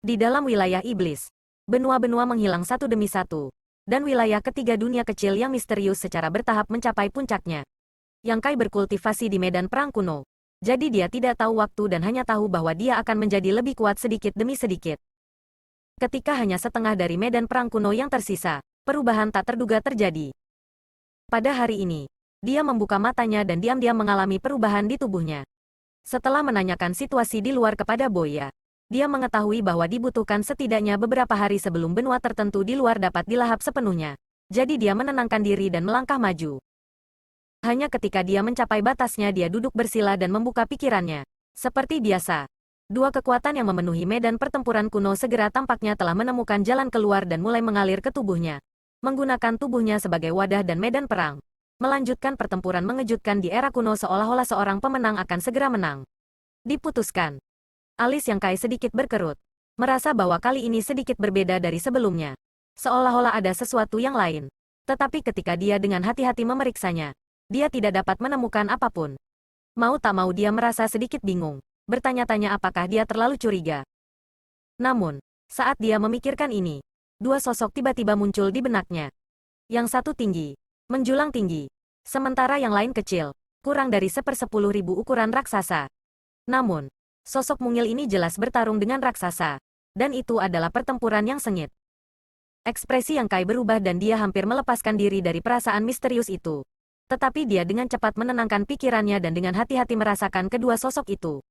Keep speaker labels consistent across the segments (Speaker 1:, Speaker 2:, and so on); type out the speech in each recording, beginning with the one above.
Speaker 1: Di dalam wilayah iblis, benua-benua menghilang satu demi satu, dan wilayah ketiga dunia kecil yang misterius secara bertahap mencapai puncaknya. Yang Kai berkultivasi di medan perang kuno. Jadi dia tidak tahu waktu dan hanya tahu bahwa dia akan menjadi lebih kuat sedikit demi sedikit. Ketika hanya setengah dari medan perang kuno yang tersisa, perubahan tak terduga terjadi. Pada hari ini, dia membuka matanya dan diam-diam mengalami perubahan di tubuhnya. Setelah menanyakan situasi di luar kepada Boya, dia mengetahui bahwa dibutuhkan setidaknya beberapa hari sebelum benua tertentu di luar dapat dilahap sepenuhnya. Jadi dia menenangkan diri dan melangkah maju. Hanya ketika dia mencapai batasnya dia duduk bersila dan membuka pikirannya. Seperti biasa, dua kekuatan yang memenuhi medan pertempuran kuno segera tampaknya telah menemukan jalan keluar dan mulai mengalir ke tubuhnya. Menggunakan tubuhnya sebagai wadah dan medan perang. Melanjutkan pertempuran mengejutkan di era kuno seolah-olah seorang pemenang akan segera menang. Diputuskan. Alis Yang Kai sedikit berkerut. Merasa bahwa kali ini sedikit berbeda dari sebelumnya. Seolah-olah ada sesuatu yang lain. Tetapi ketika dia dengan hati-hati memeriksanya, dia tidak dapat menemukan apapun. Mau tak mau dia merasa sedikit bingung. Bertanya-tanya apakah dia terlalu curiga. Namun, saat dia memikirkan ini, dua sosok tiba-tiba muncul di benaknya. Yang satu tinggi, menjulang tinggi. Sementara yang lain kecil, kurang dari 1/10.000 ukuran raksasa. Namun, sosok mungil ini jelas bertarung dengan raksasa. Dan itu adalah pertempuran yang sengit. Ekspresi Yang Kai berubah dan dia hampir melepaskan diri dari perasaan misterius itu. Tetapi dia dengan cepat menenangkan pikirannya dan dengan hati-hati merasakan kedua sosok itu.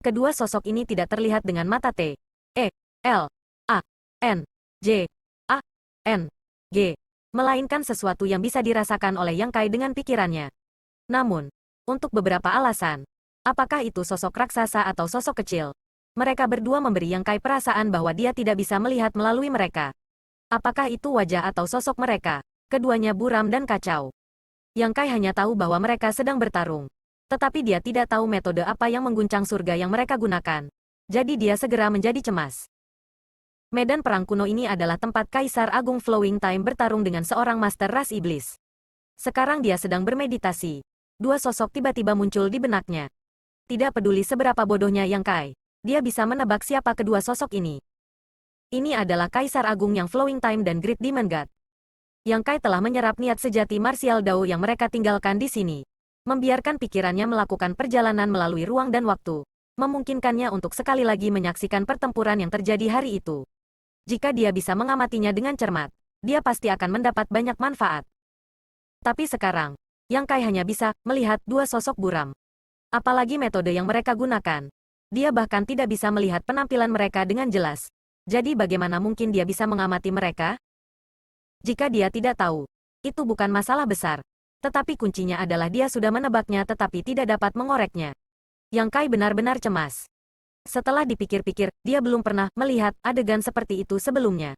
Speaker 1: Kedua sosok ini tidak terlihat dengan mata T, E, L, A, N, J, A, N, G, melainkan sesuatu yang bisa dirasakan oleh Yang Kai dengan pikirannya. Namun, untuk beberapa alasan, apakah itu sosok raksasa atau sosok kecil, mereka berdua memberi Yang Kai perasaan bahwa dia tidak bisa melihat melalui mereka. Apakah itu wajah atau sosok mereka? Keduanya buram dan kacau. Yang Kai hanya tahu bahwa mereka sedang bertarung. Tetapi dia tidak tahu metode apa yang mengguncang surga yang mereka gunakan. Jadi dia segera menjadi cemas. Medan perang kuno ini adalah tempat Kaisar Agung Flowing Time bertarung dengan seorang master ras iblis. Sekarang dia sedang bermeditasi. Dua sosok tiba-tiba muncul di benaknya. Tidak peduli seberapa bodohnya Yang Kai, dia bisa menebak siapa kedua sosok ini. Ini adalah Kaisar Agung yang Flowing Time dan Great Demon God. Yang Kai telah menyerap niat sejati martial Dao yang mereka tinggalkan di sini. Membiarkan pikirannya melakukan perjalanan melalui ruang dan waktu. Memungkinkannya untuk sekali lagi menyaksikan pertempuran yang terjadi hari itu. Jika dia bisa mengamatinya dengan cermat, dia pasti akan mendapat banyak manfaat. Tapi sekarang, Yang Kai hanya bisa melihat dua sosok buram. Apalagi metode yang mereka gunakan. Dia bahkan tidak bisa melihat penampilan mereka dengan jelas. Jadi bagaimana mungkin dia bisa mengamati mereka? Jika dia tidak tahu, itu bukan masalah besar. Tetapi kuncinya adalah dia sudah menebaknya tetapi tidak dapat mengoreknya. Yang Kai benar-benar cemas. Setelah dipikir-pikir, dia belum pernah melihat adegan seperti itu sebelumnya.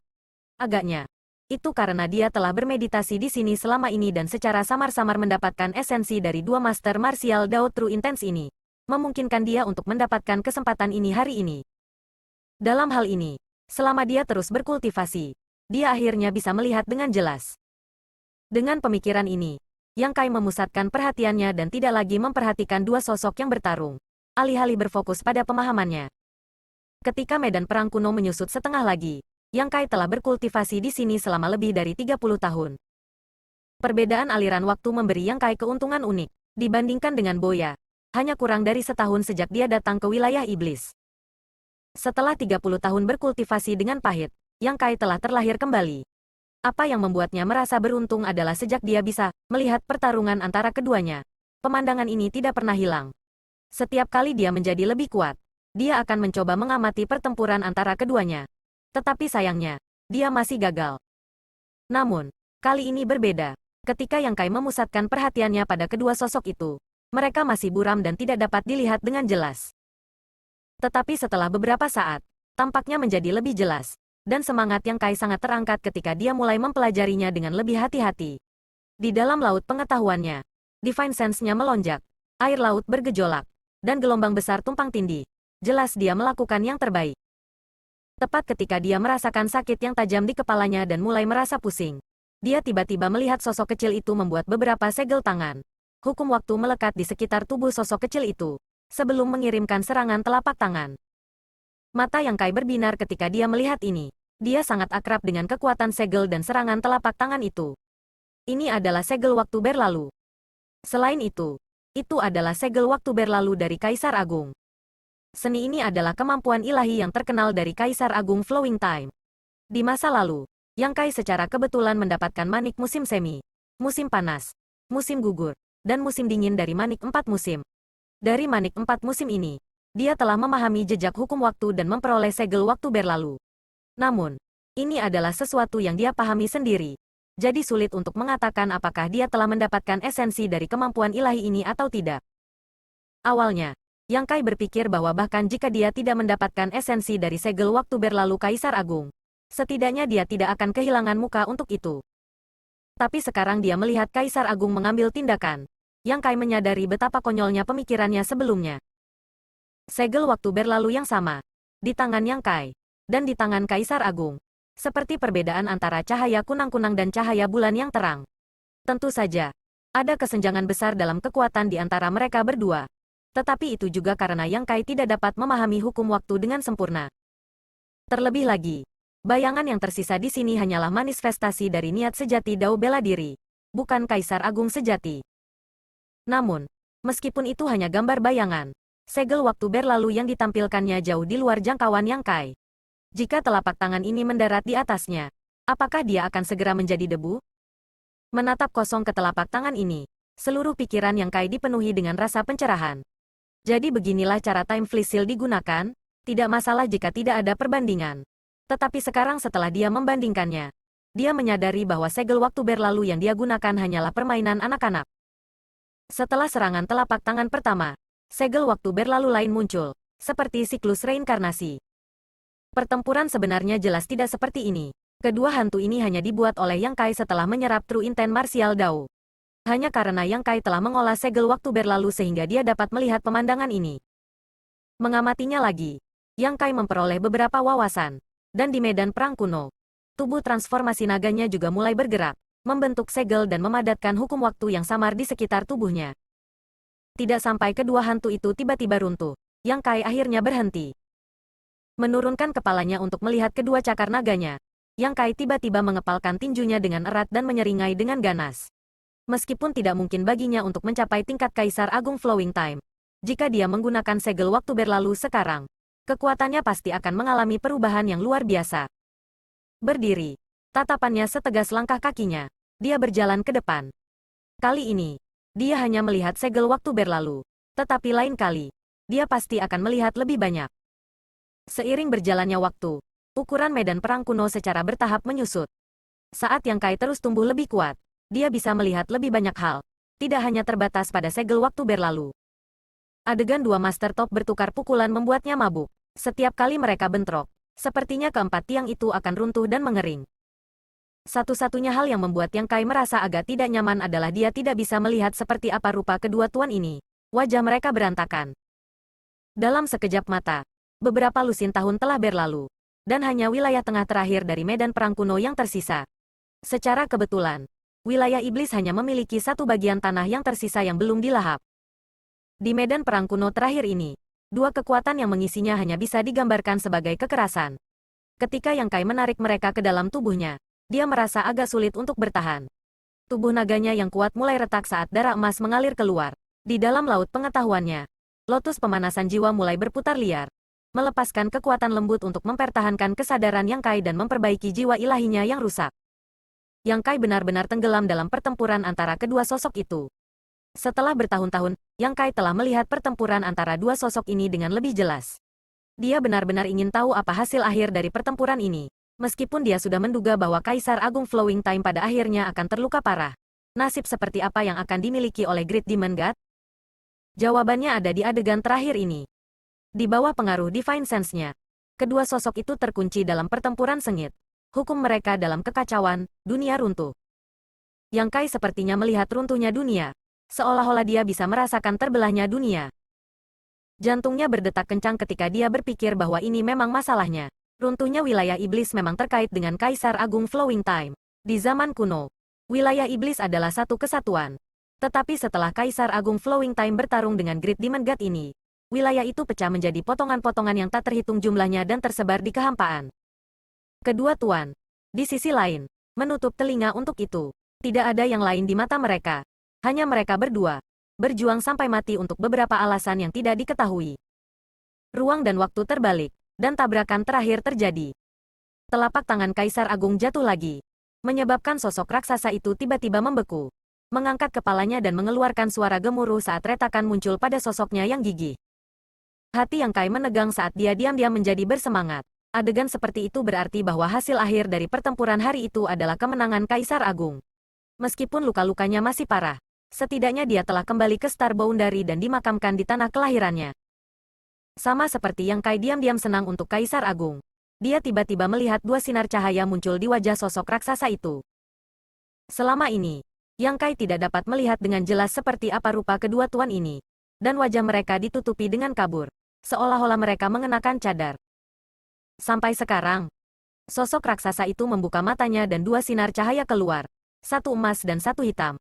Speaker 1: Agaknya, itu karena dia telah bermeditasi di sini selama ini dan secara samar-samar mendapatkan esensi dari dua master martial Dao True Intense ini. Memungkinkan dia untuk mendapatkan kesempatan ini hari ini. Dalam hal ini, selama dia terus berkultivasi, dia akhirnya bisa melihat dengan jelas. Dengan pemikiran ini, Yang Kai memusatkan perhatiannya dan tidak lagi memperhatikan dua sosok yang bertarung. Alih-alih berfokus pada pemahamannya. Ketika medan perang kuno menyusut setengah lagi, Yang Kai telah berkultivasi di sini selama lebih dari 30 tahun. Perbedaan aliran waktu memberi Yang Kai keuntungan unik, dibandingkan dengan Boya. Hanya kurang dari setahun sejak dia datang ke wilayah iblis. Setelah 30 tahun berkultivasi dengan pahit, Yang Kai telah terlahir kembali. Apa yang membuatnya merasa beruntung adalah sejak dia bisa melihat pertarungan antara keduanya. Pemandangan ini tidak pernah hilang. Setiap kali dia menjadi lebih kuat, dia akan mencoba mengamati pertempuran antara keduanya. Tetapi sayangnya, dia masih gagal. Namun, kali ini berbeda. Ketika Yang Kai memusatkan perhatiannya pada kedua sosok itu, mereka masih buram dan tidak dapat dilihat dengan jelas. Tetapi setelah beberapa saat, tampaknya menjadi lebih jelas. Dan semangat Yang Kai sangat terangkat ketika dia mulai mempelajarinya dengan lebih hati-hati. Di dalam laut pengetahuannya, Divine Sense-nya melonjak, air laut bergejolak, dan gelombang besar tumpang tindih. Jelas dia melakukan yang terbaik. Tepat ketika dia merasakan sakit yang tajam di kepalanya dan mulai merasa pusing, dia tiba-tiba melihat sosok kecil itu membuat beberapa segel tangan. Hukum waktu melekat di sekitar tubuh sosok kecil itu, sebelum mengirimkan serangan telapak tangan. Mata Yang Kai berbinar ketika dia melihat ini. Dia sangat akrab dengan kekuatan segel dan serangan telapak tangan itu. Ini adalah segel waktu berlalu. Selain itu adalah segel waktu berlalu dari Kaisar Agung. Seni ini adalah kemampuan ilahi yang terkenal dari Kaisar Agung Flowing Time. Di masa lalu, Yang Kai secara kebetulan mendapatkan manik musim semi, musim panas, musim gugur, dan musim dingin dari manik 4 musim. Dari manik 4 musim ini, dia telah memahami jejak hukum waktu dan memperoleh segel waktu berlalu. Namun, ini adalah sesuatu yang dia pahami sendiri. Jadi sulit untuk mengatakan apakah dia telah mendapatkan esensi dari kemampuan ilahi ini atau tidak. Awalnya, Yang Kai berpikir bahwa bahkan jika dia tidak mendapatkan esensi dari segel waktu berlalu Kaisar Agung, setidaknya dia tidak akan kehilangan muka untuk itu. Tapi sekarang dia melihat Kaisar Agung mengambil tindakan. Yang Kai menyadari betapa konyolnya pemikirannya sebelumnya. Segel waktu berlalu yang sama, di tangan Yang Kai, dan di tangan Kaisar Agung. Seperti perbedaan antara cahaya kunang-kunang dan cahaya bulan yang terang. Tentu saja, ada kesenjangan besar dalam kekuatan di antara mereka berdua. Tetapi itu juga karena Yang Kai tidak dapat memahami hukum waktu dengan sempurna. Terlebih lagi, bayangan yang tersisa di sini hanyalah manifestasi dari niat sejati Dao bela diri, bukan Kaisar Agung sejati. Namun, meskipun itu hanya gambar bayangan, segel waktu berlalu yang ditampilkannya jauh di luar jangkauan Yang Kai. Jika telapak tangan ini mendarat di atasnya, apakah dia akan segera menjadi debu? Menatap kosong ke telapak tangan ini, seluruh pikiran Yang Kai dipenuhi dengan rasa pencerahan. Jadi beginilah cara Time Flash Seal digunakan, tidak masalah jika tidak ada perbandingan. Tetapi sekarang setelah dia membandingkannya, dia menyadari bahwa segel waktu berlalu yang dia gunakan hanyalah permainan anak-anak. Setelah serangan telapak tangan pertama, segel waktu berlalu lain muncul, seperti siklus reinkarnasi. Pertempuran sebenarnya jelas tidak seperti ini. Kedua hantu ini hanya dibuat oleh Yang Kai setelah menyerap True Intent Martial Dao. Hanya karena Yang Kai telah mengolah segel waktu berlalu sehingga dia dapat melihat pemandangan ini. Mengamatinya lagi, Yang Kai memperoleh beberapa wawasan. Dan di medan perang kuno, tubuh transformasi naganya juga mulai bergerak, membentuk segel dan memadatkan hukum waktu yang samar di sekitar tubuhnya. Tidak sampai kedua hantu itu tiba-tiba runtuh, Yang Kai akhirnya berhenti. Menurunkan kepalanya untuk melihat kedua cakar naganya, Yang Kai tiba-tiba mengepalkan tinjunya dengan erat dan menyeringai dengan ganas. Meskipun tidak mungkin baginya untuk mencapai tingkat Kaisar Agung Flowing Time, jika dia menggunakan segel waktu berlalu sekarang, kekuatannya pasti akan mengalami perubahan yang luar biasa. Berdiri, tatapannya setegas langkah kakinya, dia berjalan ke depan. Kali ini, dia hanya melihat segel waktu berlalu, tetapi lain kali, dia pasti akan melihat lebih banyak. Seiring berjalannya waktu, ukuran medan perang kuno secara bertahap menyusut. Saat Yang Kai terus tumbuh lebih kuat, dia bisa melihat lebih banyak hal, tidak hanya terbatas pada segel waktu berlalu. Adegan dua Master Top bertukar pukulan membuatnya mabuk. Setiap kali mereka bentrok, sepertinya keempat tiang itu akan runtuh dan mengering. Satu-satunya hal yang membuat Yang Kai merasa agak tidak nyaman adalah dia tidak bisa melihat seperti apa rupa kedua tuan ini. Wajah mereka berantakan. Dalam sekejap mata, beberapa lusin tahun telah berlalu, dan hanya wilayah tengah terakhir dari medan perang kuno yang tersisa. Secara kebetulan, wilayah iblis hanya memiliki satu bagian tanah yang tersisa yang belum dilahap. Di medan perang kuno terakhir ini, dua kekuatan yang mengisinya hanya bisa digambarkan sebagai kekerasan. Ketika Yang Kai menarik mereka ke dalam tubuhnya, dia merasa agak sulit untuk bertahan. Tubuh naganya yang kuat mulai retak saat darah emas mengalir keluar. Di dalam laut pengetahuannya, lotus pemanasan jiwa mulai berputar liar, melepaskan kekuatan lembut untuk mempertahankan kesadaran Yang Kai dan memperbaiki jiwa ilahinya yang rusak. Yang Kai benar-benar tenggelam dalam pertempuran antara kedua sosok itu. Setelah bertahun-tahun, Yang Kai telah melihat pertempuran antara dua sosok ini dengan lebih jelas. Dia benar-benar ingin tahu apa hasil akhir dari pertempuran ini. Meskipun dia sudah menduga bahwa Kaisar Agung Flowing Time pada akhirnya akan terluka parah. Nasib seperti apa yang akan dimiliki oleh Great Demon God? Jawabannya ada di adegan terakhir ini. Di bawah pengaruh Divine Sense-nya, kedua sosok itu terkunci dalam pertempuran sengit. Hukum mereka dalam kekacauan, dunia runtuh. Yang Kai sepertinya melihat runtuhnya dunia, seolah-olah dia bisa merasakan terbelahnya dunia. Jantungnya berdetak kencang ketika dia berpikir bahwa ini memang masalahnya. Runtuhnya wilayah iblis memang terkait dengan Kaisar Agung Flowing Time. Di zaman kuno, wilayah iblis adalah satu kesatuan. Tetapi setelah Kaisar Agung Flowing Time bertarung dengan Great Demon God ini, wilayah itu pecah menjadi potongan-potongan yang tak terhitung jumlahnya dan tersebar di kehampaan. Kedua tuan, di sisi lain, menutup telinga untuk itu. Tidak ada yang lain di mata mereka. Hanya mereka berdua. Berjuang sampai mati untuk beberapa alasan yang tidak diketahui. Ruang dan waktu terbalik, dan tabrakan terakhir terjadi. Telapak tangan Kaisar Agung jatuh lagi, menyebabkan sosok raksasa itu tiba-tiba membeku. Mengangkat kepalanya dan mengeluarkan suara gemuruh saat retakan muncul pada sosoknya yang gigih. Hati Yang Kai menegang saat dia diam-diam menjadi bersemangat. Adegan seperti itu berarti bahwa hasil akhir dari pertempuran hari itu adalah kemenangan Kaisar Agung. Meskipun luka-lukanya masih parah, setidaknya dia telah kembali ke Star Boundary dan dimakamkan di tanah kelahirannya. Sama seperti Yang Kai diam-diam senang untuk Kaisar Agung. Dia tiba-tiba melihat dua sinar cahaya muncul di wajah sosok raksasa itu. Selama ini, Yang Kai tidak dapat melihat dengan jelas seperti apa rupa kedua tuan ini. Dan wajah mereka ditutupi dengan kabur, seolah-olah mereka mengenakan cadar. Sampai sekarang, sosok raksasa itu membuka matanya dan dua sinar cahaya keluar. Satu emas dan satu hitam.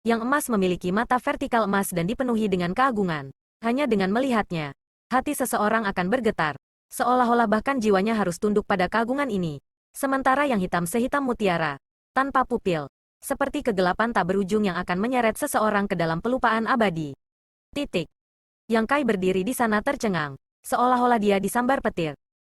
Speaker 1: Yang emas memiliki mata vertikal emas dan dipenuhi dengan keagungan. Hanya dengan melihatnya, hati seseorang akan bergetar. Seolah-olah bahkan jiwanya harus tunduk pada keagungan ini. Sementara yang hitam sehitam mutiara, tanpa pupil. Seperti kegelapan tak berujung yang akan menyeret seseorang ke dalam pelupaan abadi. Titik. Yang Kai berdiri di sana tercengang, seolah-olah dia disambar petir.